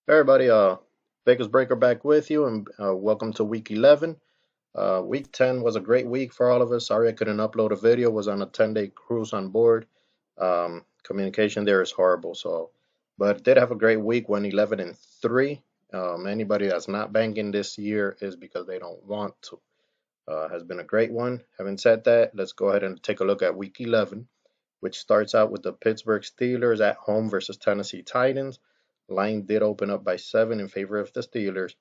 Hey everybody, Vegas Breaker back with you, and welcome to week 11. Week 10 was a great week for all of us. Sorry I couldn't upload a video. Was on a 10-day cruise on board. Communication there is horrible. But did have a great week. Went 11 and 3. Anybody that's not banking this year is because they don't want to. Has been a great one. Having said that, let's go ahead and take a look at week 11, which starts out with the Pittsburgh Steelers at home versus Tennessee Titans. Line did open up by 7 in favor of the Steelers.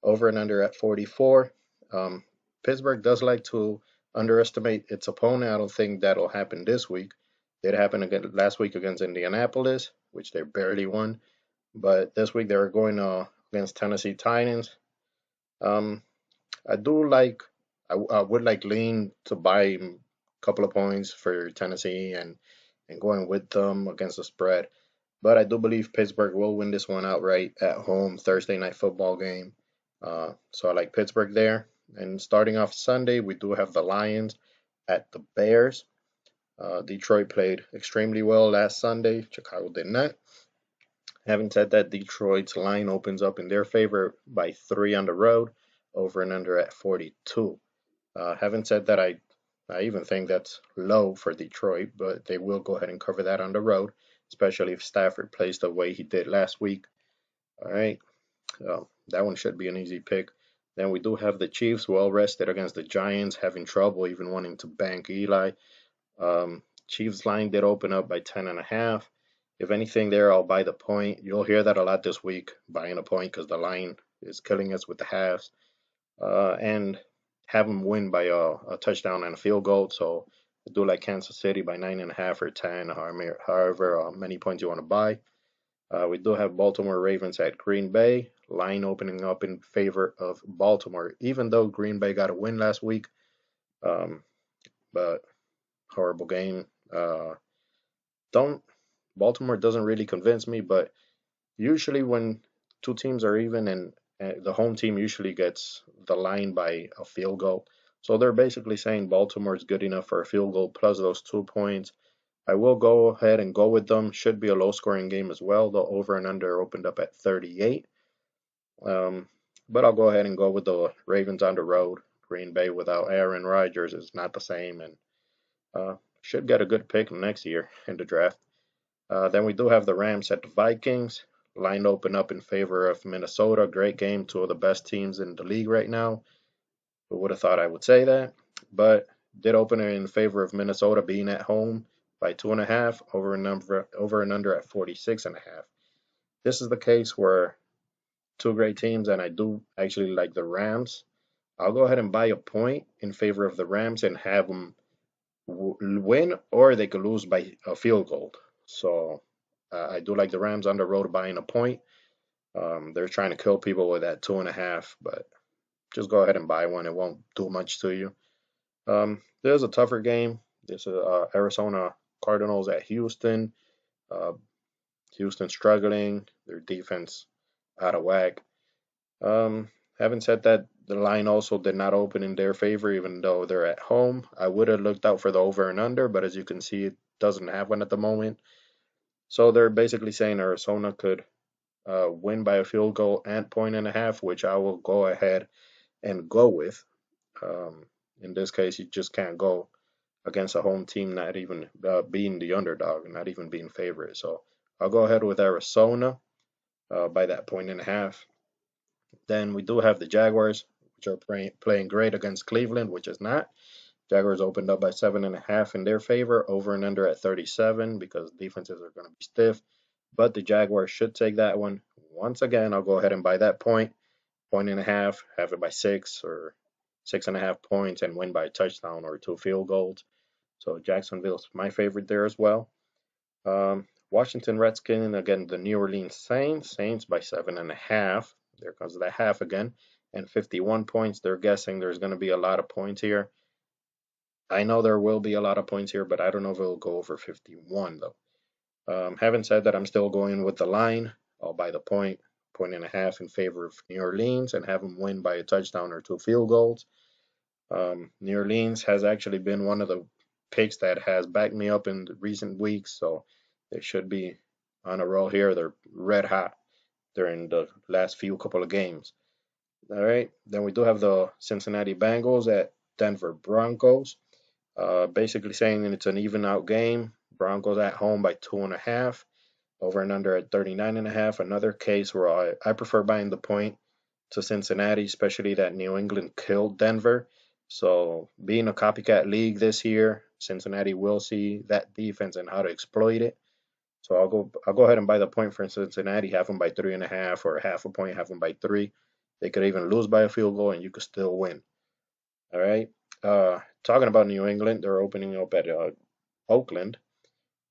Over and under at 44. Um, Pittsburgh does like to underestimate its opponent. I don't think that'll happen this week. It happened again last week against Indianapolis, which they barely won. But this week they were going against Tennessee Titans. Um, I do like, I would like lean to buy a couple of points for Tennessee and going with them against the spread. But I do believe Pittsburgh will win this one outright at home, Thursday night football game. So I like Pittsburgh there. And starting off Sunday, we do have the Lions at the Bears. Detroit played extremely well last Sunday. Chicago did not. Having said that, Detroit's line opens up in their favor by 3 on the road, over and under at 42. Having said that, I even think that's low for Detroit, but they will go ahead and cover that on the road, especially if Stafford plays the way he did last week. All right, that one should be an easy pick. Then we do have the Chiefs well rested against the Giants, having trouble even wanting to bank Eli. Chiefs line did open up by 10.5. If anything there, I'll buy the point. You'll hear that a lot this week, buying a point because the line is killing us with the halves. And have them win by a touchdown and a field goal. So I do like Kansas City by 9.5 or 10, however many points you want to buy. We do have Baltimore Ravens at Green Bay. Line opening up in favor of Baltimore, even though Green Bay got a win last week. Um, but horrible game. Don't Baltimore doesn't really convince me, but usually when two teams are even and the home team usually gets the line by a field goal. So they're basically saying Baltimore is good enough for a field goal plus those 2 points. I will go ahead and go with them. Should be a low scoring game as well. The over and under opened up at 38. Um, but I'll go ahead and go with the Ravens on the road. Green Bay without Aaron Rodgers is not the same, and should get a good pick next year in the draft. Then we do have the Rams at the Vikings. Line open up in favor of Minnesota. Great game, two of the best teams in the league right now. Who would have thought I would say that? But did open it in favor of Minnesota being at home by 2.5, over and under at 46.5. This is the case where two great teams, and I do actually like the Rams. I'll go ahead and buy a point in favor of the Rams and have them win, or they could lose by a field goal. So I do like the Rams on the road buying a point. They're trying to kill people with that 2.5, but just go ahead and buy one. It won't do much to you. There's a tougher game. This is Arizona Cardinals at Houston. Uh, Houston struggling. Their defense out of whack. Having said that, the line also did not open in their favor, even though they're at home. I would have looked out for the over and under, but as you can see, it doesn't have one at the moment. So they're basically saying Arizona could win by a field goal and 1.5, which I will go ahead and go with. Um, in this case, you just can't go against a home team not even being the underdog, not even being favorite. So I'll go ahead with Arizona by that 1.5. Then we do have the Jaguars, which are playing great against Cleveland, which is not. Jaguars opened up by 7.5 in their favor, over and under at 37 because defenses are going to be stiff. But the Jaguars should take that one. Once again, I'll go ahead and buy that point and a half, have it by 6.5 points, and win by a touchdown or two field goals. So Jacksonville's my favorite there as well. Washington Redskins against the New Orleans Saints. Saints by 7.5. There comes that half again. And 51 points. They're guessing there's going to be a lot of points here. I know there will be a lot of points here, but I don't know if it'll go over 51 though. Having said that, I'm still going with the line. I'll buy the point and a half in favor of New Orleans and have them win by a touchdown or two field goals. New Orleans has actually been one of the picks that has backed me up in the recent weeks, so they should be on a roll here. They're red hot. during the last few couple of games. All right. Then we do have the Cincinnati Bengals at Denver Broncos. Basically saying it's an even out game. Broncos at home by 2.5. Over and under at 39.5. Another case where I prefer buying the point to Cincinnati, especially that New England killed Denver. So being a copycat league this year, Cincinnati will see that defense and how to exploit it. So I'll go ahead and buy the point for Cincinnati, have them by 3.5 or half a point, have them by 3. They could even lose by a field goal and you could still win. All right. Talking about New England, they're opening up at Oakland.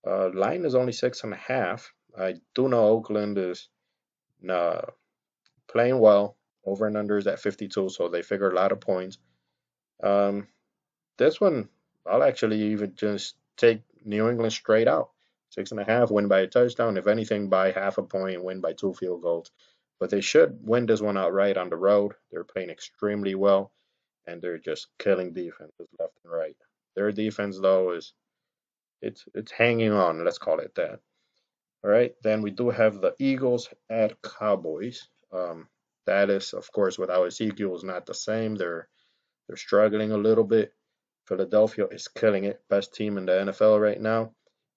Line is only 6.5. I do know Oakland is uh, playing well. Over and under is at 52, so they figure a lot of points. Um, this one, I'll actually even just take New England straight out. 6.5, win by a touchdown. If anything, by half a point, win by 2 field goals. But they should win this one outright on the road. They're playing extremely well, and they're just killing defenses left and right. Their defense, though, is it's hanging on. Let's call it that. All right. Then we do have the Eagles at Cowboys. That is, of course, without Ezekiel, is not the same. They're struggling a little bit. Philadelphia is killing it. Best team in the NFL right now.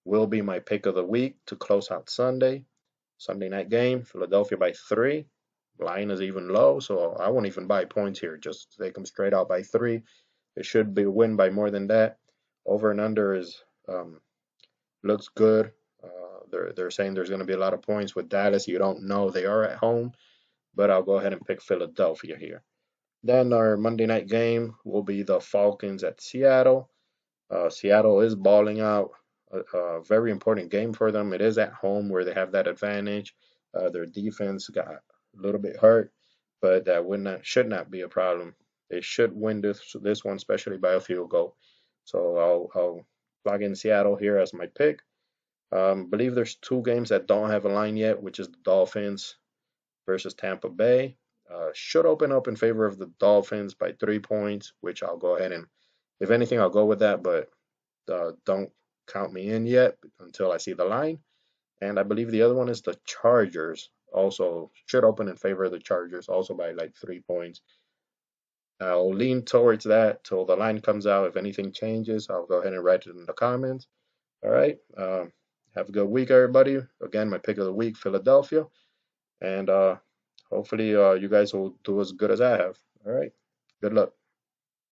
Will be my pick of the week to close out Sunday. Sunday night game. Philadelphia by 3. Line is even low, so I won't even buy points here. Just take them straight out by 3. It should be a win by more than that. Over and under is looks good. They're saying there's going to be a lot of points with Dallas. You don't know, they are at home, but I'll go ahead and pick Philadelphia here. Then our Monday night game will be the Falcons at Seattle. Seattle is balling out. A very important game for them. It is at home where they have that advantage. Their defense got a little bit hurt, but that should not be a problem. They should win this one, especially by a field goal. So I'll plug in Seattle here as my pick. Believe there's 2 games that don't have a line yet, which is the Dolphins versus Tampa Bay. Should open up in favor of the Dolphins by 3 points, which I'll go ahead and, if anything, I'll go with that, but don't count me in yet until I see the line. And I believe the other one is the Chargers. Also should open in favor of the Chargers, also by like 3 points. I'll lean towards that till the line comes out. If anything changes, I'll go ahead and write it in the comments. All right. Have a good week, everybody. Again, my pick of the week, Philadelphia. And hopefully you guys will do as good as I have. All right. Good luck.